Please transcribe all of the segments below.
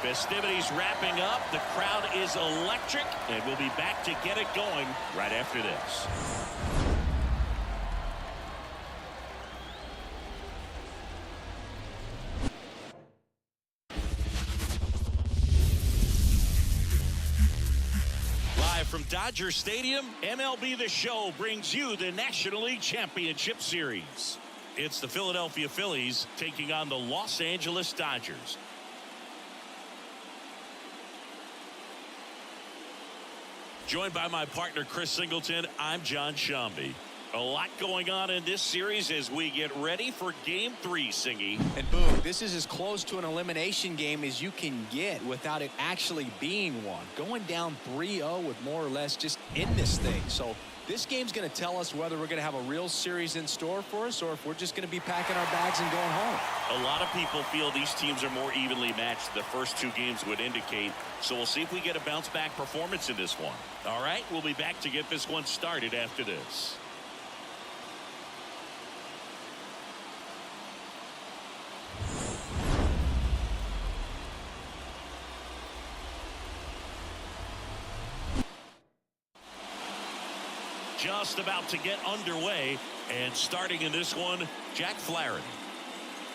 Festivities wrapping up. The crowd is electric, and we'll be back to get it going right after this. Live from Dodger Stadium, MLB The Show brings you the National League Championship Series. It's the Philadelphia Phillies taking on the Los Angeles Dodgers. Joined by my partner Chris Singleton, I'm John Shambi. A lot going on in this series as we get ready for Game 3, Singy. And boom, this is as close to an elimination game as you can get without it actually being one. Going down 3-0 with more or less just in this thing. So this game's going to tell us whether we're going to have a real series in store for us or if we're just going to be packing our bags and going home. A lot of people feel these teams are more evenly matched. The first two games would indicate. So we'll see if we get a bounce back performance in this one. All right, we'll be back to get this one started after this. Just about to get underway, and starting in this one, Jack Flaherty.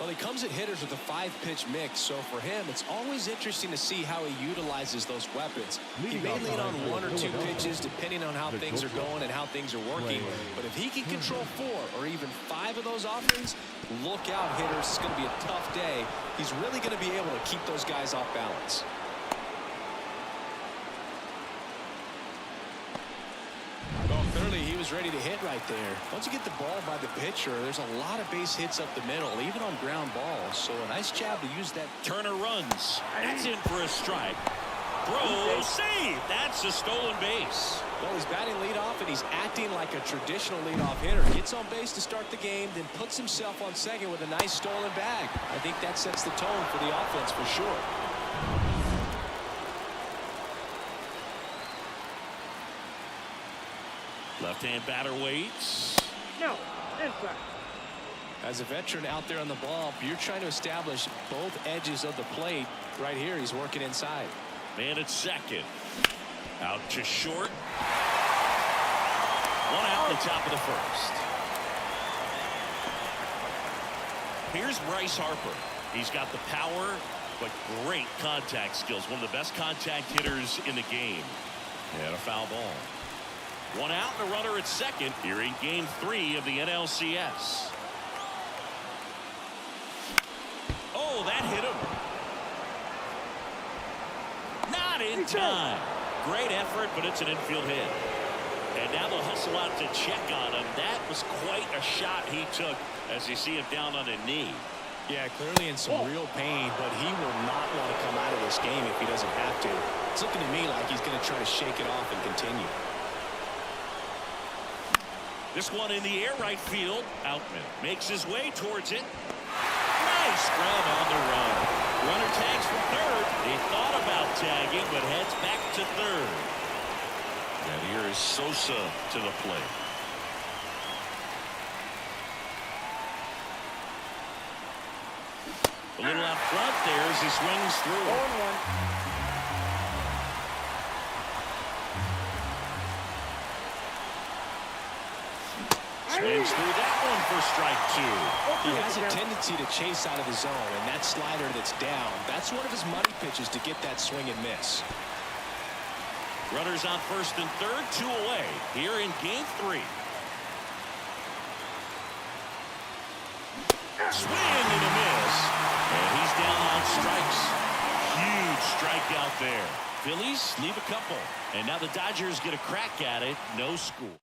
Well, he comes at hitters with a 5-pitch mix, so for him, it's always interesting to see how he utilizes those weapons. He may lean on 1 or 2 pitches depending on how things are going and how things are working, but if he can control 4 or even 5 of those offerings, look out, hitters. It's going to be a tough day. He's really going to be able to keep those guys off balance. Clearly, he was ready to hit right there. Once you get the ball by the pitcher, there's a lot of base hits up the middle, even on ground balls. So a nice job to use that. Turner runs. That's in for a strike. Throw, save. That's a stolen base. Well, he's batting leadoff, and he's acting like a traditional leadoff hitter. Gets on base to start the game, then puts himself on second with a nice stolen bag. I think that sets the tone for the offense for sure. Left-hand batter waits. No, inside. As a veteran out there on the ball, you're trying to establish both edges of the plate. Right here, he's working inside. Man at second. Out to short. One out in the top of the first. Here's Bryce Harper. He's got the power, but great contact skills. One of the best contact hitters in the game. And a foul ball. One out and a runner at second here in Game 3 of the NLCS. Oh, that hit him. Not in time. Great effort, but it's an infield hit. And now they'll hustle out to check on him. That was quite a shot he took as you see him down on a knee. Yeah, clearly in some real pain, but he will not want to come out of this game if he doesn't have to. It's looking to me like he's going to try to shake it off and continue. This one in the air right field. Outman makes his way towards it. Nice grab on the run. Runner tags from third. He thought about tagging, but heads back to third. And here is Sosa to the plate. A little out front there as he swings through. 0-1. Swings through that one for strike 2. He has a tendency to chase out of the zone, and that slider that's down, that's one of his money pitches to get that swing and miss. Runners on first and third, 2 away here in Game 3. Swing and a miss. And he's down on strikes. Huge strikeout there. Phillies leave a couple. And now the Dodgers get a crack at it. No score.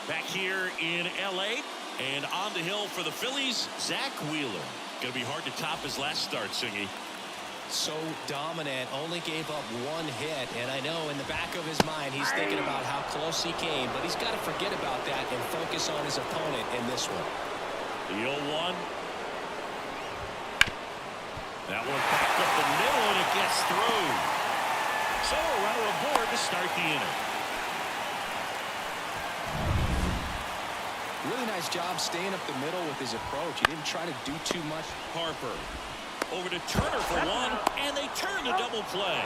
Back here in L.A. and on the hill for the Phillies, Zach Wheeler. Going to be hard to top his last start, Singy. So dominant, only gave up 1 hit, and I know in the back of his mind he's thinking about how close he came, but he's got to forget about that and focus on his opponent in this one. The 0-1. That one back up the middle, and it gets through. So a runner aboard to start the inning. Really nice job staying up the middle with his approach. He didn't try to do too much. Harper Over to Turner for one, and they turn the double play.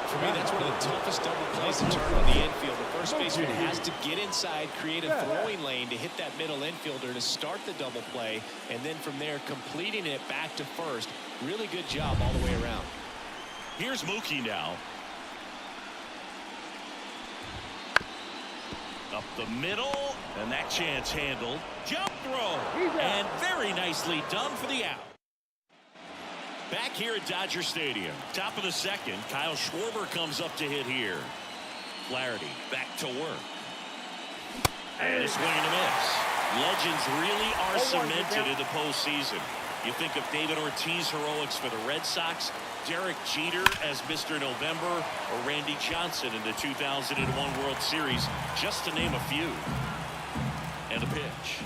For me, that's one of the toughest double plays to turn on the infield. The first baseman has to get inside, create a throwing lane to hit that middle infielder to start the double play, and then from there completing it back to first. Really good job all the way around. Here's Mookie now. Up the middle, and that chance handled. Jump throw, and very nicely done for the out. Back here at Dodger Stadium, top of the second, Kyle Schwarber comes up to hit here. Flaherty back to work. And a swing and a miss. Legends really are cemented in the postseason. You think of David Ortiz heroics for the Red Sox, Derek Jeter as Mr. November, or Randy Johnson in the 2001 World Series, just to name a few. And a pitch.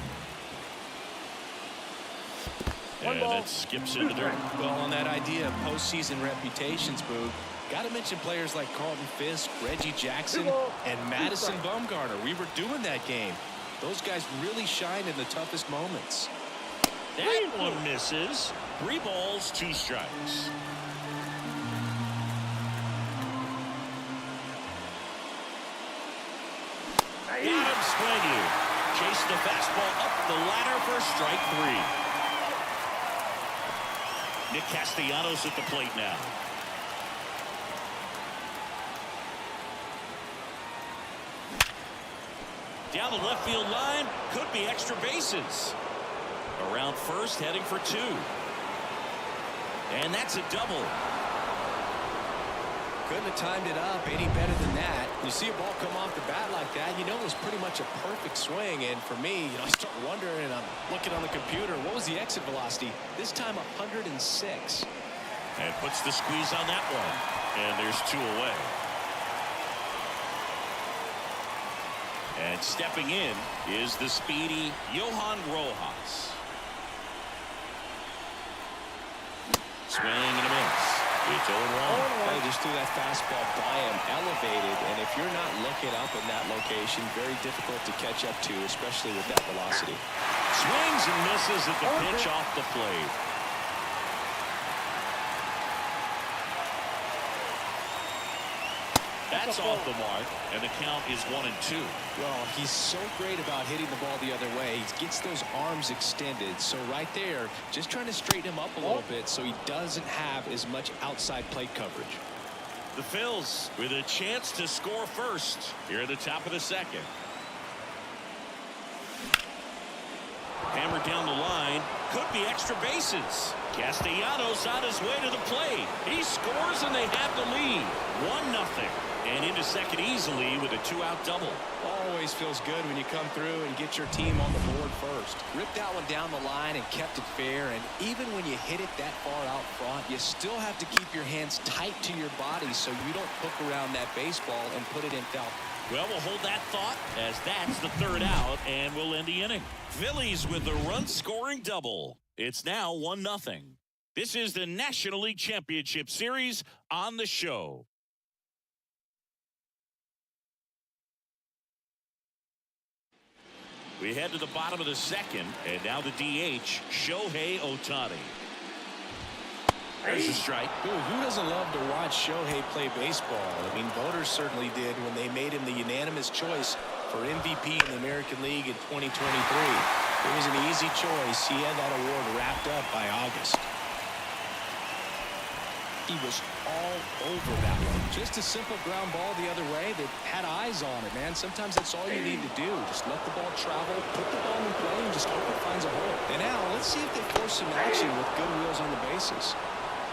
And that skips in the dirt. Well, on that idea of postseason reputations, Boog, got to mention players like Carlton Fisk, Reggie Jackson, and Madison Bumgarner. We were doing that game. Those guys really shine in the toughest moments. That one misses. 3 balls, 2 strikes. Got him swinging. Chasing the fastball up the ladder for strike 3. Nick Castellanos at the plate now. Down the left field line, could be extra bases. Around first, heading for 2. And that's a double. Couldn't have timed it up any better than that. You see a ball come off the bat like that, you know it was pretty much a perfect swing. And for me, I start wondering, and I'm looking on the computer, what was the exit velocity? This time 106. And puts the squeeze on that one. And there's 2 away. And stepping in is the speedy Johan Rojas. Swing and a miss. It's 0-1. They just threw that fastball by him, elevated, and if you're not looking up in that location, very difficult to catch up to, especially with that velocity. Swings and misses at the pitch off the plate. That's off the mark, and the count is 1-2. Well, he's so great about hitting the ball the other way. He gets those arms extended. So right there, just trying to straighten him up a little bit so he doesn't have as much outside plate coverage. The Phils with a chance to score first here at the top of the second. Hammered down the line. Could be extra bases. Castellanos on his way to the plate. He scores and they have the lead. 1-0. And into second easily with a 2-out double. Always feels good when you come through and get your team on the board first. Ripped that one down the line and kept it fair. And even when you hit it that far out front, you still have to keep your hands tight to your body so you don't hook around that baseball and put it in foul. Well, we'll hold that thought as that's the 3rd out, and we'll end the inning. Phillies with the run-scoring double. It's now 1-0. This is the National League Championship Series on the show. We head to the bottom of the second, and now the DH, Shohei Ohtani. There's a strike. Dude, who doesn't love to watch Shohei play baseball? I mean, voters certainly did when they made him the unanimous choice for MVP in the American League in 2023. It was an easy choice. He had that award wrapped up by August. He was all over that one. Just a simple ground ball the other way that had eyes on it, man. Sometimes that's all you need to do. Just let the ball travel, put the ball in play, and just hope it finds a hole. And now, let's see if they force some action with good wheels on the bases.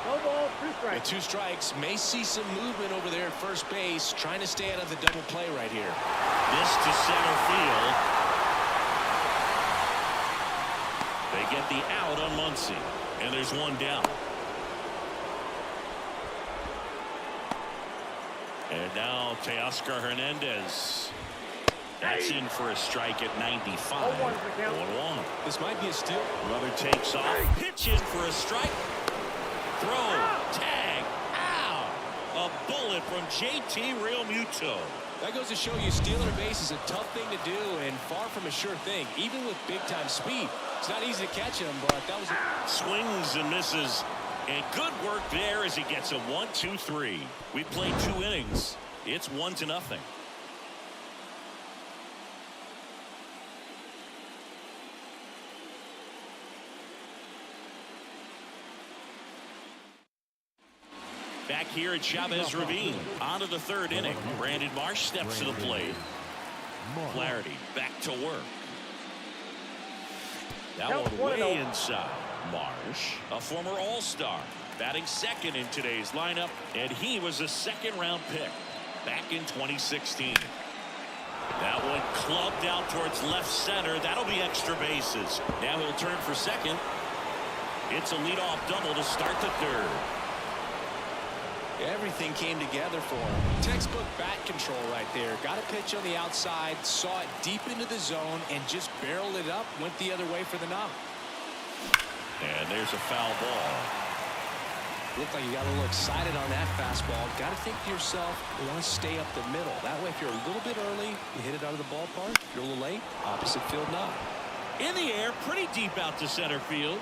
No ball, 2 strikes. The 2 strikes may see some movement over there at first base, trying to stay out of the double play right here. This to center field. They get the out on Muncy, and there's 1 down. And now Teoscar Hernandez. That's in for a strike at 95. 1-1. This might be a steal. Runner takes off. Pitch in for a strike. Throw. Tag. Out. A bullet from JT Realmuto. That goes to show you stealing a base is a tough thing to do and far from a sure thing, even with big-time speed. It's not easy to catch him, but that was swings and misses. And good work there as he gets a 1-2-3. We played 2 innings. It's 1-0. Back here at Chavez Ravine. On to the 3rd inning. Brandon Marsh steps to the plate. Flaherty back to work. That one way inside. Marsh, a former All-Star, batting 2nd in today's lineup, and he was a 2nd-round pick back in 2016. That one clubbed out towards left center. That'll be extra bases. Now he'll turn for 2nd. It's a leadoff double to start the 3rd. Everything came together for him. Textbook bat control right there. Got a pitch on the outside, saw it deep into the zone, and just barreled it up, went the other way for the knock. And there's a foul ball. Looked like you got a little excited on that fastball. Got to think to yourself, you want to stay up the middle. That way, if you're a little bit early, you hit it out of the ballpark. If you're a little late, opposite field knock. In the air, pretty deep out to center field.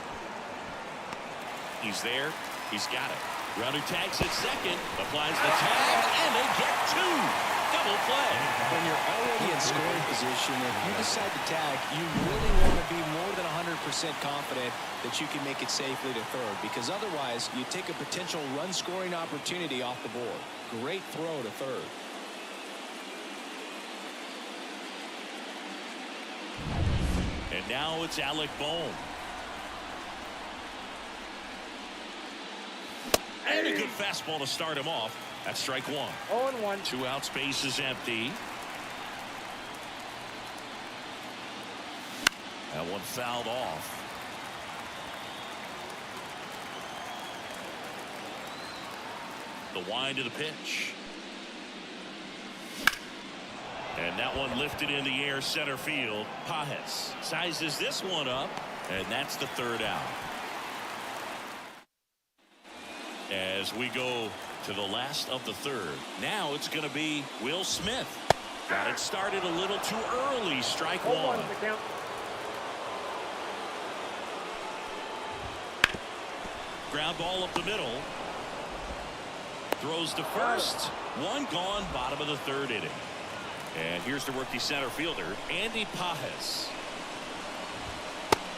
He's there. He's got it. Runner tags at 2nd, applies the tag, and they get 2. Double play. When you're already in scoring position, if you decide to tag, you really want to be more than 100% confident that you can make it safely to 3rd, because otherwise you take a potential run-scoring opportunity off the board. Great throw to 3rd. And now it's Alec Bohm. And a good fastball to start him off. That's strike 1. 0-1. 2 outs, base is empty. That one fouled off. The wind of the pitch. And that one lifted in the air center field. Pajes sizes this one up, and that's the 3rd out. As we go to the last of the 3rd. Now it's going to be Will Smith. Got it started a little too early. Strike 1. Ground ball up the middle. Throws to first. One gone, bottom of the 3rd inning. And here's the rookie center fielder, Andy Pajes.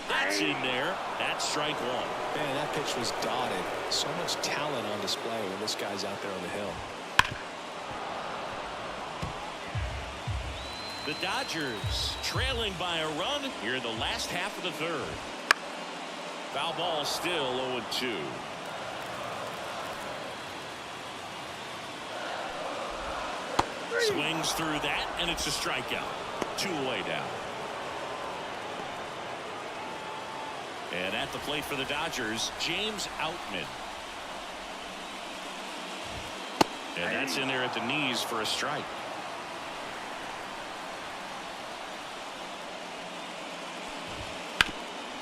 That's in there. That's strike 1. Man, that pitch was dotted. So much talent on display when this guy's out there on the hill. The Dodgers trailing by a run here in the last half of the 3rd. Foul ball still 0-2. Swings through that, and it's a strikeout. 2 away now. And at the plate for the Dodgers, James Outman. And that's in there at the knees for a strike.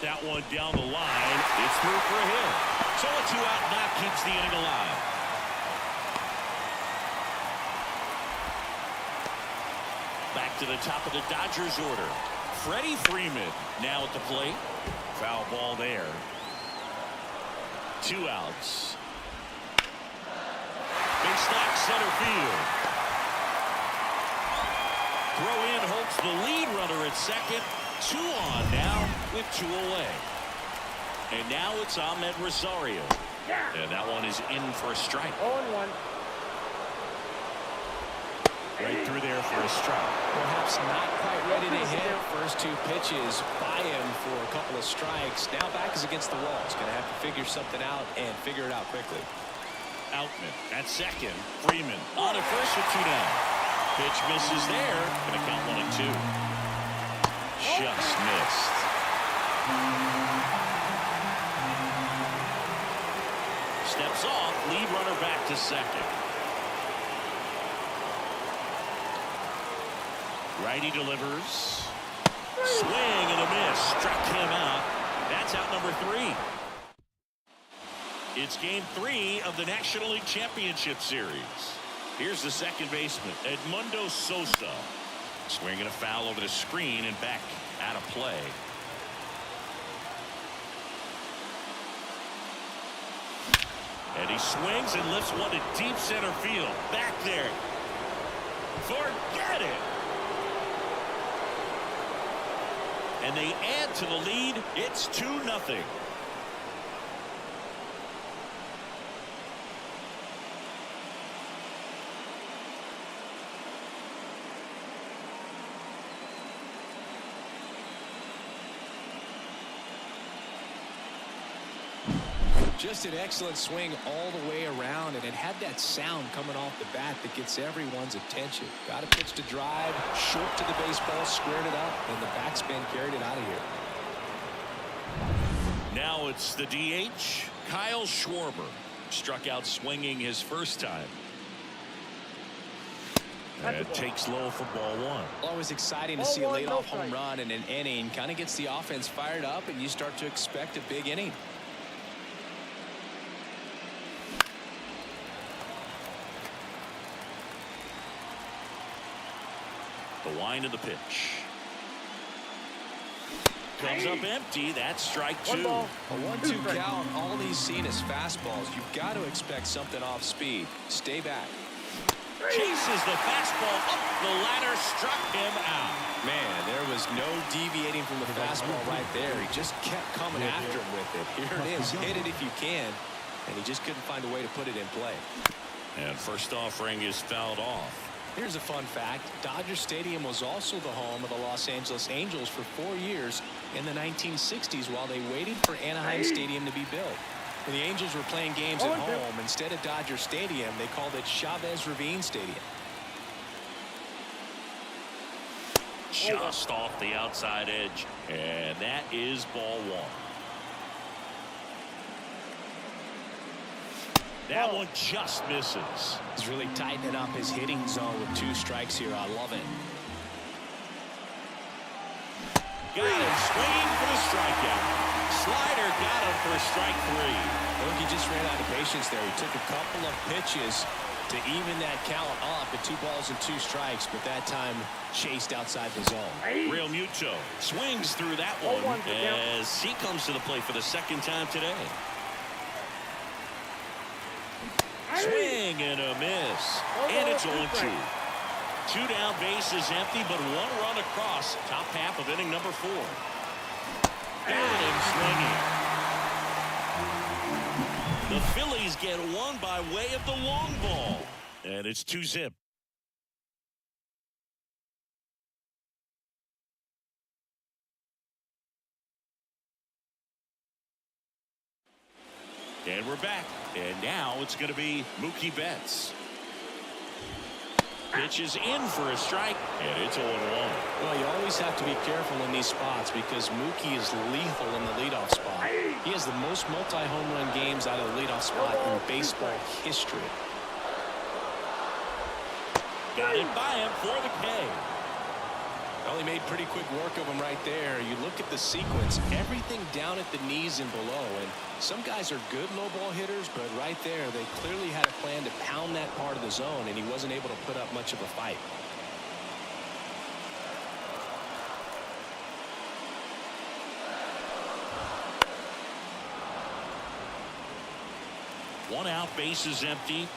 That one down the line. It's through for a hit. So a 2-out knock keeps the inning alive. Back to the top of the Dodgers order. Freddie Freeman now at the plate. Foul ball there. 2 outs. Big stack center field. Throw in holds the lead runner at 2nd. 2 on now with 2 away. And now it's Ahmed Rosario. And that one is in for a strike. 0-1. Right through there for a strike. Perhaps not quite ready to hit. First 2 pitches by him for a couple of strikes. Now back is against the wall. He's going to have to figure something out and figure it out quickly. Outman at 2nd. Freeman on at first with 2 down. Pitch misses there. Going to count 1-2. Just missed. Steps off. Lead runner back to 2nd. Righty delivers. Swing and a miss. Struck him out. That's out number 3. It's game 3 of the National League Championship Series. Here's the second baseman, Edmundo Sosa. Swinging a foul over the screen and back out of play. And he swings and lifts one to deep center field. Back there. Forget it. And they add to the lead. It's 2-0. Just an excellent swing all the way around, and it had that sound coming off the bat that gets everyone's attention. Got a pitch to drive, short to the baseball, squared it up, and the backspin carried it out of here. Now it's the DH, Kyle Schwarber. Struck out swinging his first time. And it takes low for ball 1. Always exciting to see a leadoff home run in an inning. Kind of gets the offense fired up, and you start to expect a big inning. The wind of the pitch. Comes up empty. That's strike 2. A 1-2 count. All he's seen is fastballs. You've got to expect something off speed. Stay back. Chases the fastball up the ladder. Struck him out. Man, there was no deviating from the fastball right there. He just kept coming after him with it. Here it is. Hit it if you can. And he just couldn't find a way to put it in play. And first offering is fouled off. Here's a fun fact. Dodger Stadium was also the home of the Los Angeles Angels for 4 years in the 1960s while they waited for Anaheim Stadium to be built. When the Angels were playing games at home, instead of Dodger Stadium, they called it Chavez Ravine Stadium. Just off the outside edge. And that is ball 1. That one just misses. He's really tightening up his hitting zone with 2 strikes here. I love it. Got him swinging for the strikeout. Slider got him for strike 3. Look, he just ran out of patience there. He took a couple of pitches to even that count up at 2 balls and 2 strikes, but that time chased outside the zone. Real Muto swings through that one as he comes to the plate for the second time today. Swing and a miss. And it's 0-2. 2 down, bases empty, but 1 run across. Top half of inning number 4. Got him swinging. The Phillies get 1 by way of the long ball. And it's 2-zip. And we're back. And now it's going to be Mookie Betts. Pitch is in for a strike, and it's 0-1. Well, you always have to be careful in these spots because Mookie is lethal in the leadoff spot. He has the most multi-home run games out of the leadoff spot in baseball history. Got it by him for the K. Well, he made pretty quick work of him right there. You look at the sequence, everything down at the knees and below. And some guys are good low ball hitters, but right there, they clearly had a plan to pound that part of the zone, and he wasn't able to put up much of a fight. One out, bases empty.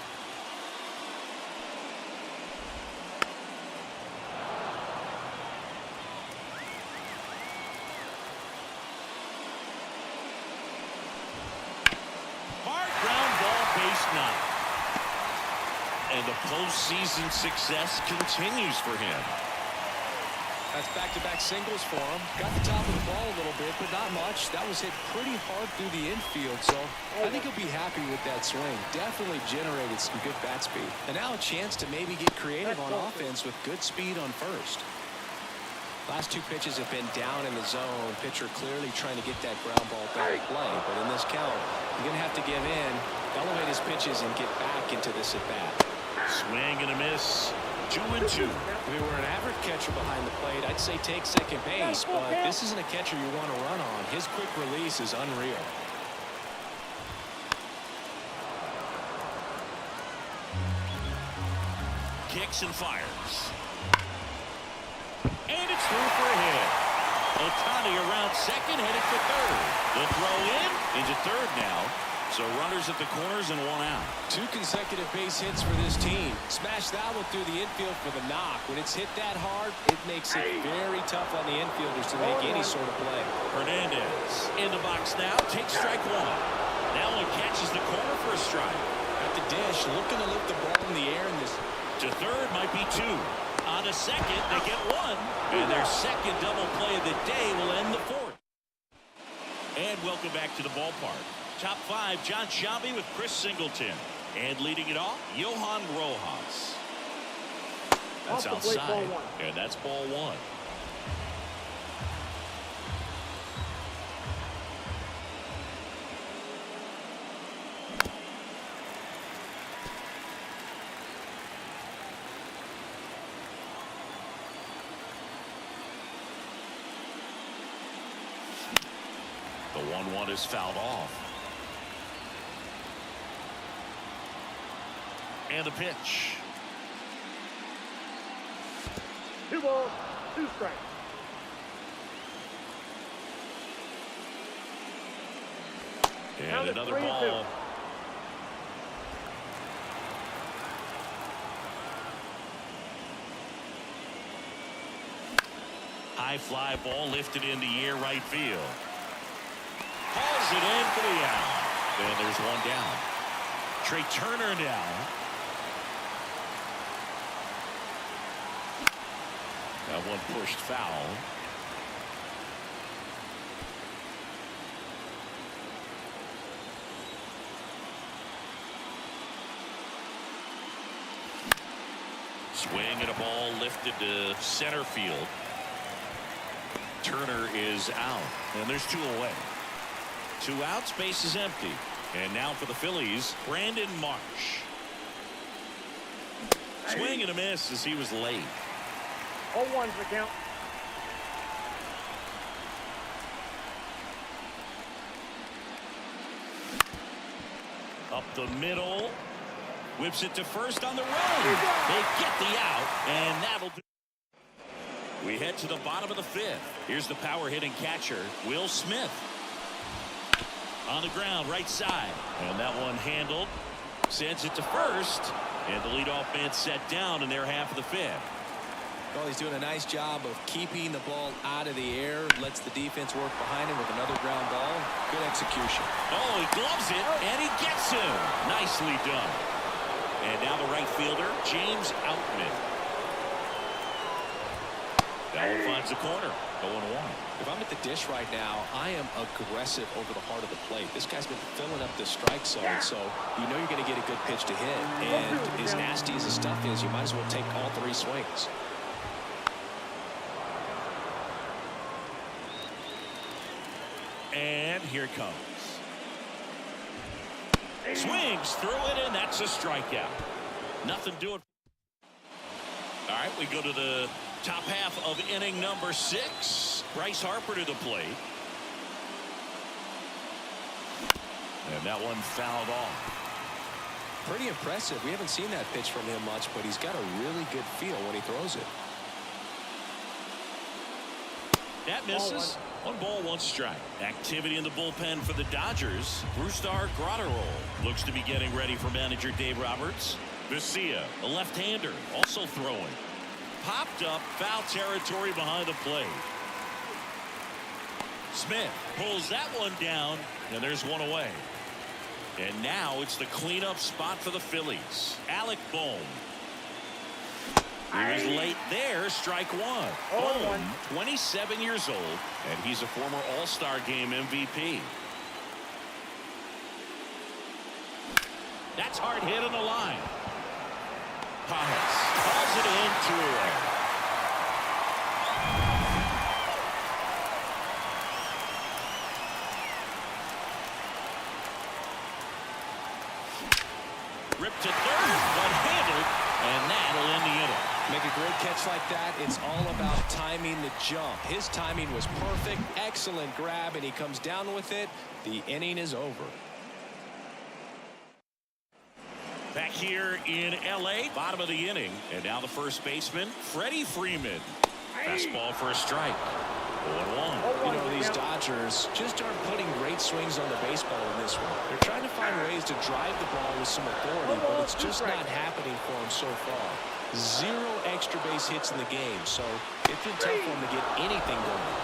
And the postseason success continues for him. That's back-to-back singles for him. Got the top of the ball a little bit, but not much. That was hit pretty hard through the infield, so I think he'll be happy with that swing. Definitely generated some good bat speed. And now a chance to maybe get creative on offense with good speed on first. Last 2 pitches have been down in the zone. Pitcher clearly trying to get that ground ball back in play. But in this count, you're going to have to give in, elevate his pitches, and get back into this at-bat. Swing and a miss. 2-2. If we were an average catcher behind the plate, I'd say take second base. But this isn't a catcher you want to run on. His quick release is unreal. kicks and fires. And it's through for a hit. Ohtani around second, headed for third. The throw into third now. So runners at the corners and 1 out. 2 consecutive base hits for this team. Smash that one through the infield for the knock. When it's hit that hard, it makes it very tough on the infielders to make any sort of play. Hernandez in the box now. Takes strike 1. That one catches the corner for a strike. At the dish, looking to lift the ball in the air in this. To third might be 2. On to second, they get 1. And their second double play of the day will end the 4th. And welcome back to the ballpark. Top 5, John Shelby with Chris Singleton. And leading it off, Johan Rojas. That's outside. And that's ball 1. The 1-1 is fouled off. And the pitch. 2 balls, 2 strikes. And another ball. High fly ball lifted in the air right field. Hauls it in for the out. And there's 1 down. Trey Turner now. That one pushed foul. Swing and a ball lifted to center field. Turner is out. And there's 2 away. 2 outs, base is empty. And now for the Phillies, Brandon Marsh. Swing and a miss as he was late. 0-1's the count. Up the middle. Whips it to first on the run. They get the out, and that'll do. We head to the bottom of the 5th. Here's the power hitting catcher, Will Smith. On the ground, right side. And that one handled. Sends it to first. And the leadoff man set down in their half of the 5th. Well, he's doing a nice job of keeping the ball out of the air. Lets the defense work behind him with another ground ball. Good execution. Oh, he gloves it, and he gets him. Nicely done. And now the right fielder, James Outman. That one finds the corner. 0-1. If I'm at the dish right now, I am aggressive over the heart of the plate. This guy's been filling up the strike zone, so you know you're going to get a good pitch to hit. And as nasty as the stuff is, you might as well take all 3 swings. And here it comes. Swings through it, and that's a strikeout. Nothing doing. All right, we go to the top half of inning number 6. Bryce Harper to the plate. And that one fouled off. Pretty impressive. We haven't seen that pitch from him much, but he's got a really good feel when he throws it. That misses. 1 ball, 1 strike. Activity in the bullpen for the Dodgers. Brusdar Graterol looks to be getting ready for manager Dave Roberts. Vesia, a left-hander, also throwing. Popped up, foul territory behind the plate. Smith pulls that one down, and there's 1 away. And now it's the cleanup spot for the Phillies. Alec Bohm. He was late there, strike 1. Bohm, 27 years old, and he's a former All-Star Game MVP. That's hard hit on the line. Pajas calls it in 2 away. Ripped to third, but handled, and that'll end the inning. Make a great catch like that. It's all about timing the jump. His timing was perfect. Excellent grab, and he comes down with it. The inning is over. Back here in L.A., bottom of the inning. And now the first baseman, Freddie Freeman. Fastball for a strike. 0-1. You know, these Dodgers just aren't putting great swings on the baseball in this one. They're trying to find ways to drive the ball with some authority, but it's just not happening for them so far. 0 extra base hits in the game, so it's been tough for them to get anything going.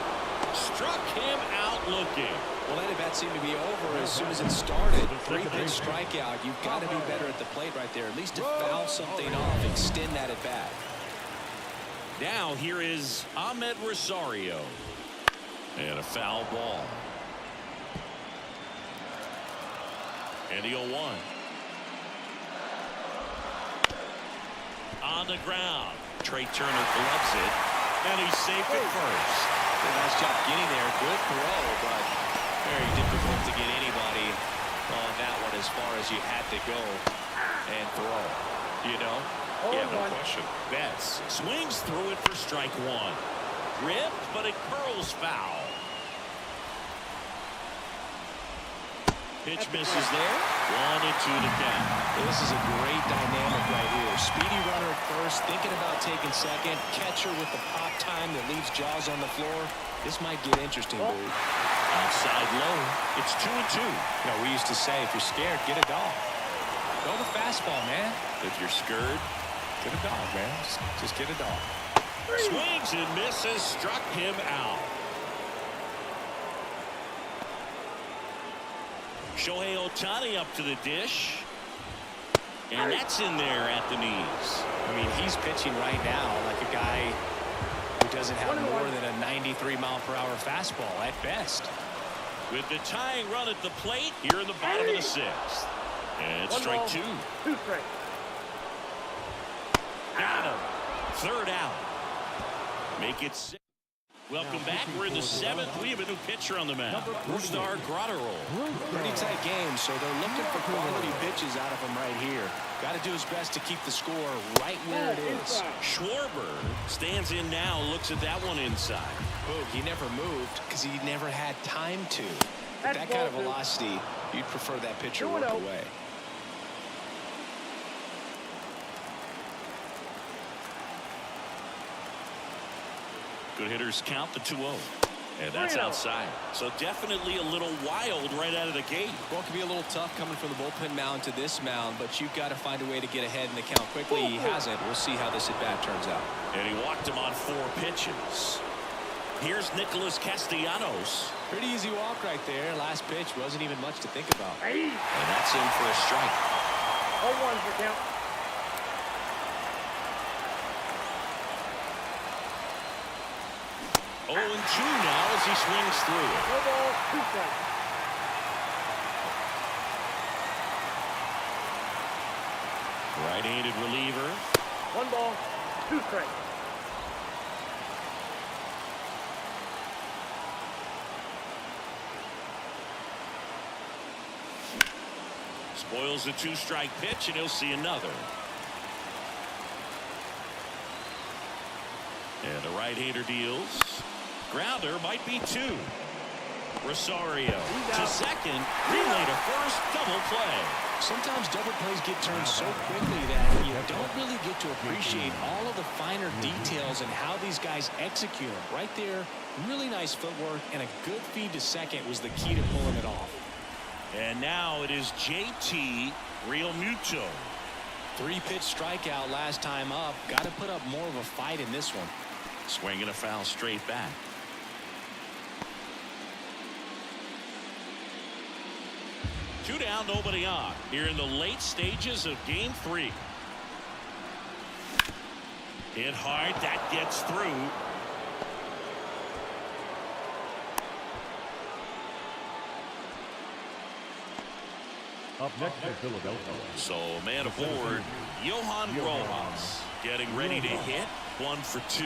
Struck him out looking. Well, that at-bat seemed to be over as soon as it started. 3-pitch strikeout. You've got to be better at the plate right there, at least to foul something off, extend that at-bat. Now here is Ahmed Rosario. And a foul ball. And the 0-1. On the ground. Trey Turner gloves it. And he's safe at first. Nice job getting there. Good throw, but very difficult to get anybody on that one as far as you had to go and throw. You know? Yeah, no question. Betts swings through it for strike 1. Ripped, but it curls foul. Pitch misses there. 1-2 to count. This is a great dynamic right here. Speedy runner at first, thinking about taking second. Catcher with the pop time that leaves Jaws on the floor. This might get interesting, dude. Outside low. It's 2-2. You know, we used to say, if you're scared, get a dog. Go the fastball, man. If you're scared, get a dog, man. Just get a dog. Swings and misses. Struck him out. Shohei Ohtani up to the dish. And that's in there at the knees. I mean, he's pitching right now like a guy who doesn't have more than a 93-mile-per-hour fastball at best. With the tying run at the plate here in the bottom of the 6th. And it's strike 2. 2 strikes. Got him. 3rd out. Make it 6. Welcome back. We're in the 7th. We have a new pitcher on the mound. Rustar Grotterol. Pretty tight game, so they're looking for quality pitches out of him right here. Got to do his best to keep the score right where it is. Schwarber stands in now, looks at that one inside. Oh, he never moved because he never had time to. With that kind of velocity, you'd prefer that pitcher work away. Good hitters count the 2-0. And that's outside. So definitely a little wild right out of the gate. Well, it can be a little tough coming from the bullpen mound to this mound, but you've got to find a way to get ahead in the count quickly. He hasn't. We'll see how this at-bat turns out. And he walked him on 4 pitches. Here's Nicholas Castellanos. Pretty easy walk right there. Last pitch wasn't even much to think about. And that's in for a strike. 0-1 for count. 0-2 now as he swings through it. No ball, 2 strikes. Right-handed reliever. 1 ball, 2 strikes. Spoils the 2-strike pitch, and he'll see another. And the right-hander deals. Grounder might be 2. Rosario to second. Relay to first. Double play. Sometimes double plays get turned so quickly that you don't really get to appreciate all of the finer details and how these guys execute them. Right there, really nice footwork, and a good feed to second was the key to pulling it off. And now it is JT Realmuto. 3-pitch strikeout last time up. Got to put up more of a fight in this one. Swinging a foul straight back. Two down, nobody on. Here in the late stages of Game 3. Hit hard, that gets through. Up next for Philadelphia. So a man aboard, Johan Rojas, getting ready to hit. 1 for 2.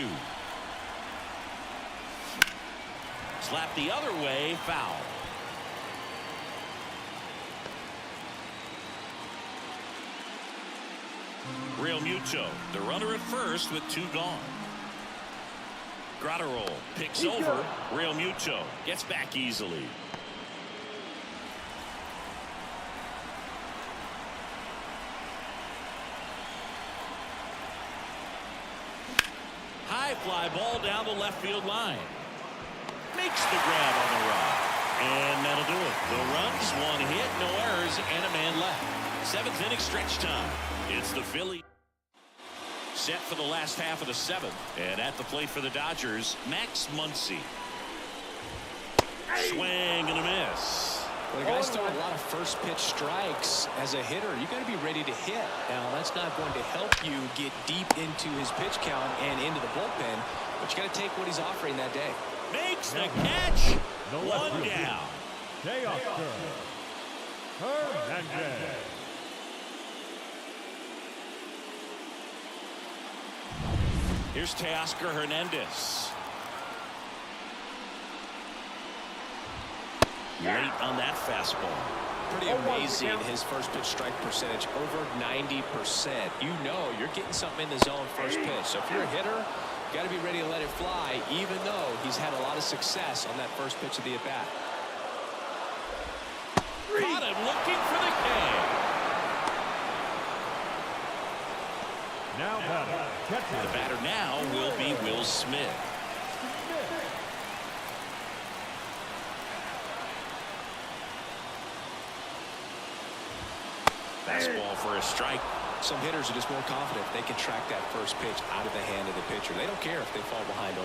Slap the other way, foul. Realmuto, the runner at first with 2 gone. Grotterol picks over. Realmuto gets back easily. fly ball down the left field line. Makes the grab on the run. And that'll do it. The runs, 1 hit, no errors, and a man left. 7th inning stretch time. It's the Phillies set for the last half of the 7th. And at the plate for the Dodgers, Max Muncy. Swing and a miss. Well, the guy's throwing a lot of first pitch strikes. As a hitter, you got to be ready to hit. Now, that's not going to help you get deep into his pitch count and into the bullpen, but you got to take what he's offering that day. Makes the catch. 1 down. Teoscar Hernandez. Here's Teoscar Hernandez. Late on that fastball. Pretty amazing, his first pitch strike percentage, over 90%. You know you're getting something in the zone first pitch. So if you're a hitter, you got to be ready to let it fly, even though he's had a lot of success on that first pitch of the at-bat. Caught him looking for the K. Now batter. The batter now will be Will Smith. Fastball for a strike. Some hitters are just more confident they can track that first pitch out of the hand of the pitcher. They don't care if they fall behind 0-1.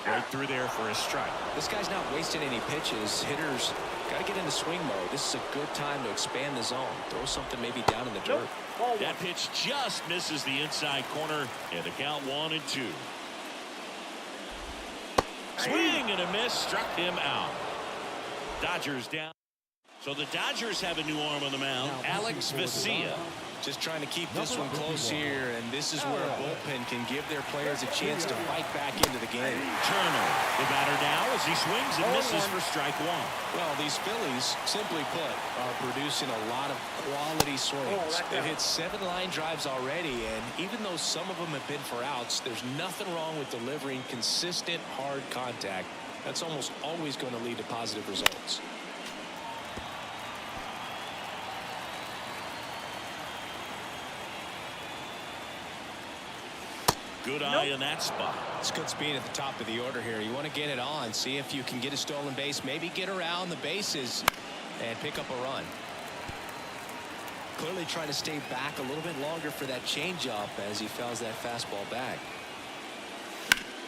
Right through there for a strike. This guy's not wasting any pitches. Hitters got to get into swing mode. This is a good time to expand the zone. Throw something maybe down in the dirt. That pitch just misses the inside corner, and the count 1-2. Swing and a miss, struck him out. Dodgers down. So the Dodgers have a new arm on the mound, Alex Vesia. Just trying to keep this one close here, and this is where a bullpen can give their players a chance to fight back into the game. Turner, the batter now as he swings and misses for strike 1. Well, these Phillies, simply put, are producing a lot of quality swings. They've hit 7 line drives already, and even though some of them have been for outs, there's nothing wrong with delivering consistent, hard contact. That's almost always going to lead to positive results. Good eye in that spot. It's good speed at the top of the order here. You want to get it on, see if you can get a stolen base, maybe get around the bases and pick up a run. Clearly trying to stay back a little bit longer for that changeup as he fouls that fastball back.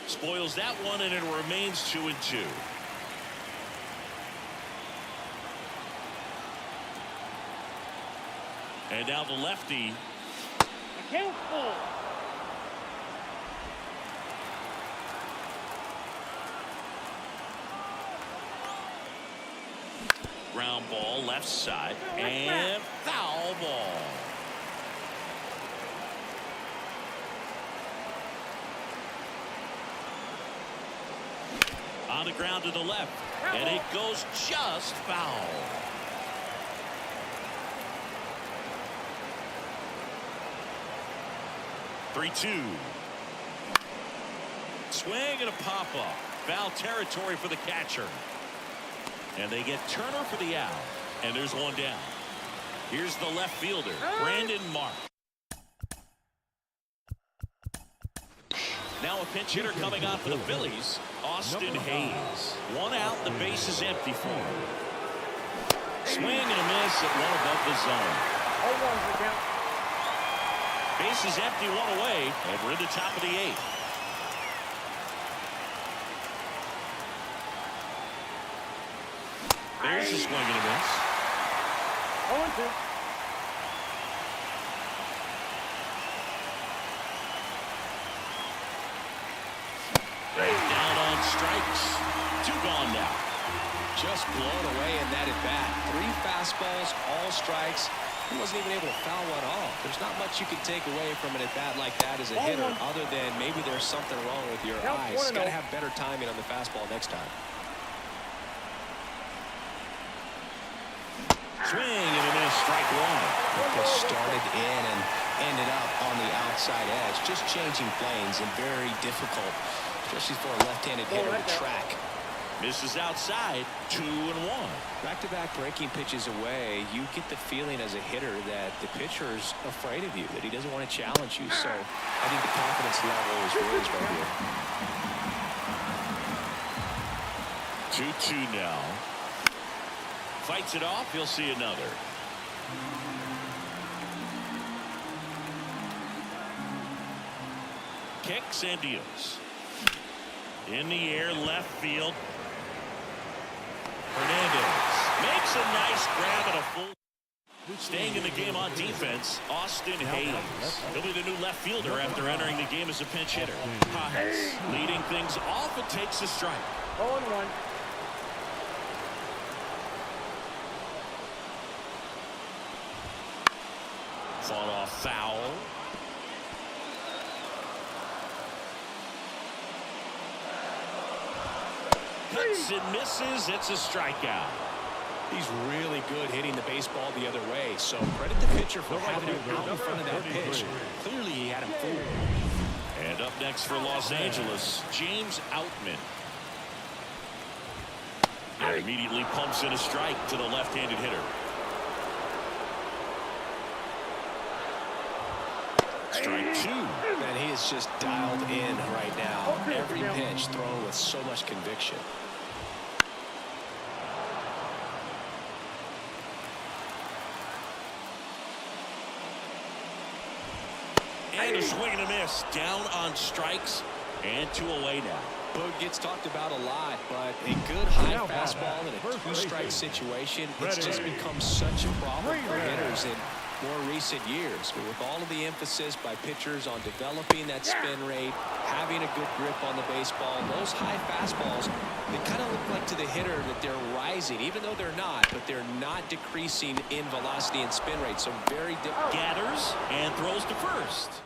Spoils that one, and it remains 2-2. And now the lefty. Careful. Ground ball left side and foul ball. On the ground to the left, and it goes just foul. Three-two. Swing and a pop-up. Foul territory for the catcher. And they get Turner for the out. And there's one down. Here's the left fielder, Brandon Mark. Now a pinch hitter coming on for the Phillies, Austin Hayes. One out, the base is empty for him. Swing and a miss at one above the zone. 0-1 for count. Base is empty, one away, and we're in the top of the 8th. There's a swing and a miss. 0-2. Right down on strikes. 2 gone now. Just blown away in that at bat. 3 fastballs, all strikes. He wasn't even able to foul one off. There's not much you can take away from an at bat like that as a hitter, other than maybe there's something wrong with your eyes. Got to have better timing on the fastball next time. Swing and a miss, strike 1. Pitch started in and ended up on the outside edge. Just changing planes and very difficult, especially for a left-handed hitter to track. Misses outside, 2-1. Back-to-back breaking pitches away, you get the feeling as a hitter that the pitcher's afraid of you, that he doesn't want to challenge you. So I think the confidence level is raised right here. 2-2 now. Fights it off. He'll see another. Kicks and deals. In the air, left field. Hernandez makes a nice grab at a full. Staying in the game on defense, Austin Hayes. He'll be the new left fielder after entering the game as a pinch hitter. Hayes leading things off and takes a strike. 0-1. Fought off foul. Cuts and misses. It's a strikeout. He's really good hitting the baseball the other way. So credit the pitcher for having him out in front of that pitch. Clearly he had him fooled. And up next for Los Angeles, James Outman. And immediately pumps in a strike to the left-handed hitter. Strike 2. And he is just dialed in right now. Every pitch thrown with so much conviction. And a swing and a miss. Down on strikes. And 2 away now. Boog gets talked about a lot, but a good high fastball in a 2-strike situation, it's just become such a problem for hitters in more recent years. But with all of the emphasis by pitchers on developing that spin rate, having a good grip on the baseball, those high fastballs, they kind of look like to the hitter that they're rising, even though they're not, but they're not decreasing in velocity and spin rate. So very different. Gathers and throws to first.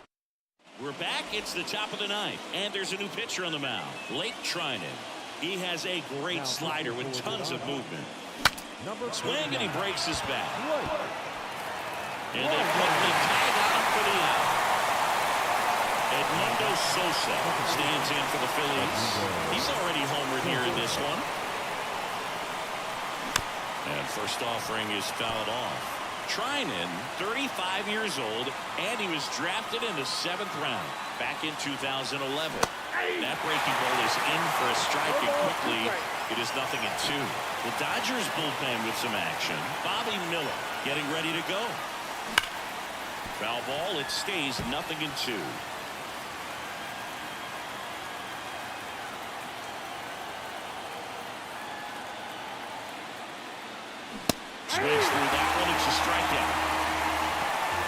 We're back. It's the top of the 9th, and there's a new pitcher on the mound, Blake Trinan. He has a great slider with tons of movement. Swing, and he breaks his bat. And they quickly tag out for the out. Edmundo Sosa stands in for the Phillies. He's already homered here in this one. And first offering is fouled off. Trinan, 35 years old, and he was drafted in the 7th round back in 2011. That breaking ball is in for a strike, and quickly it is 0-2. The Dodgers bullpen with some action. Bobby Miller getting ready to go. Foul ball, it stays 0-2. Swings through that one. It's a strikeout.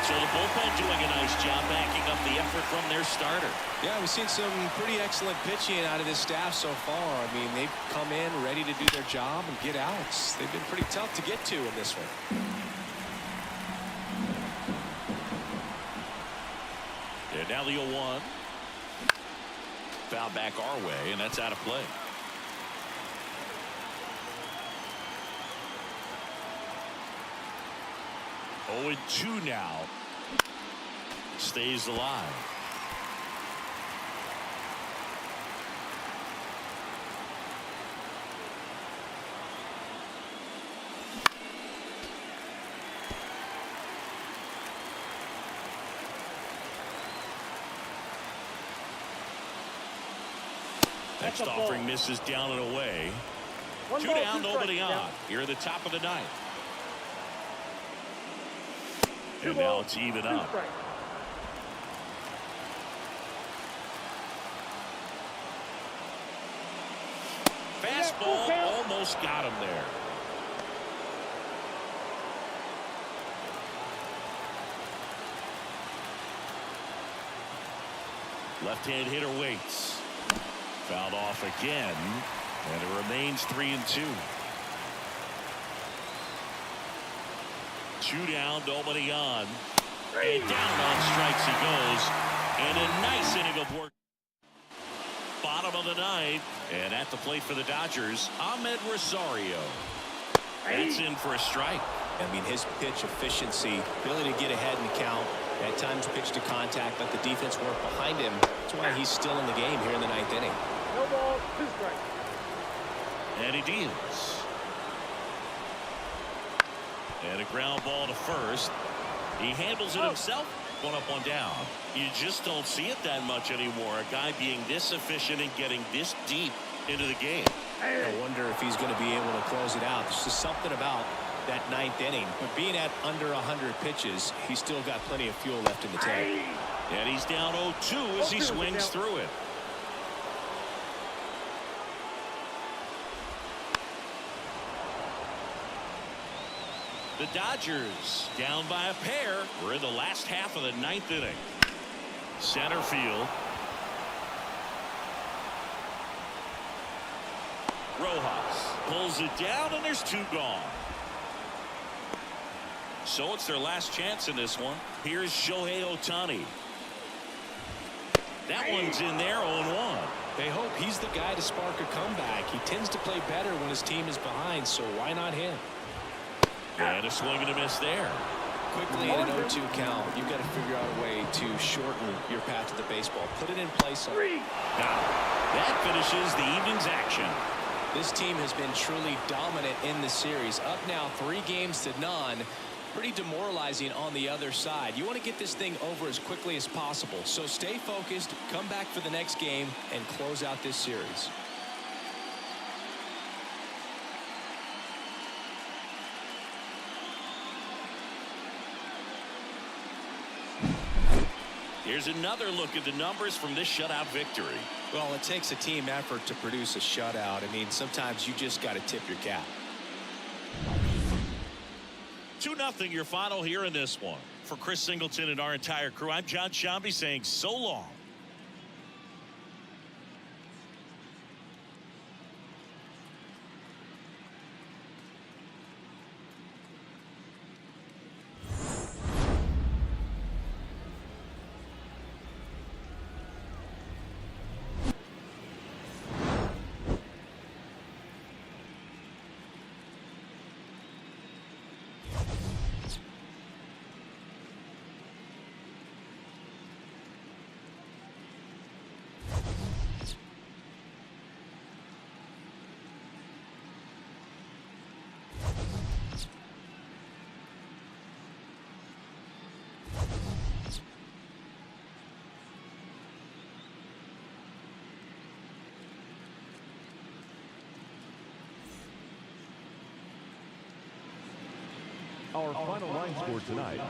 So the bullpen doing a nice job backing up the effort from their starter. Yeah, we've seen some pretty excellent pitching out of this staff so far. I mean, they've come in ready to do their job and get outs. They've been pretty tough to get to in this one. And now the 0-1. Foul back our way, and that's out of play. Oh, 0-2 now. Stays alive. Next offering misses down and away. 2 down, nobody on. Here at the top of the 9th. And now it's even up. Fastball almost got him there. Left-hand hitter waits. Fouled off again, and it remains 3-2. 2 down, nobody on. And down on strikes he goes. And a nice inning of work. Bottom of the 9th. And at the plate for the Dodgers, Ahmed Rosario. That's in for a strike. I mean, his pitch efficiency, ability to get ahead in the count, at times pitch to contact, let the defense work behind him. That's why he's still in the game here in the 9th inning. No ball, 2 strikes. And he deals. And a ground ball to first. He handles it himself. One up, one down. You just don't see it that much anymore. A guy being this efficient and getting this deep into the game. I wonder if he's going to be able to close it out. There's just something about that ninth inning. But being at under 100 pitches, he's still got plenty of fuel left in the tank. And he's down 0-2 as he swings through it. The Dodgers down by a pair. We're in the last half of the ninth inning. Center field. Rojas pulls it down, and there's two gone. So it's their last chance in this one. Here's Shohei Ohtani. That one's in there, 0-1. They hope he's the guy to spark a comeback. He tends to play better when his team is behind, so why not him? And a swing and a miss there. Quickly in an 0-2 count, you've got to figure out a way to shorten your path to the baseball. Put it in place. Now, that finishes the evening's action. This team has been truly dominant in the series. Up now 3-0. Pretty demoralizing on the other side. You want to get this thing over as quickly as possible. So stay focused, come back for the next game, and close out this series. Here's another look at the numbers from this shutout victory. Well, it takes a team effort to produce a shutout. I mean, sometimes you just got to tip your cap. 2-0 your final here in this one. For Chris Singleton and our entire crew, I'm John Shambi saying so long. Our final line score tonight.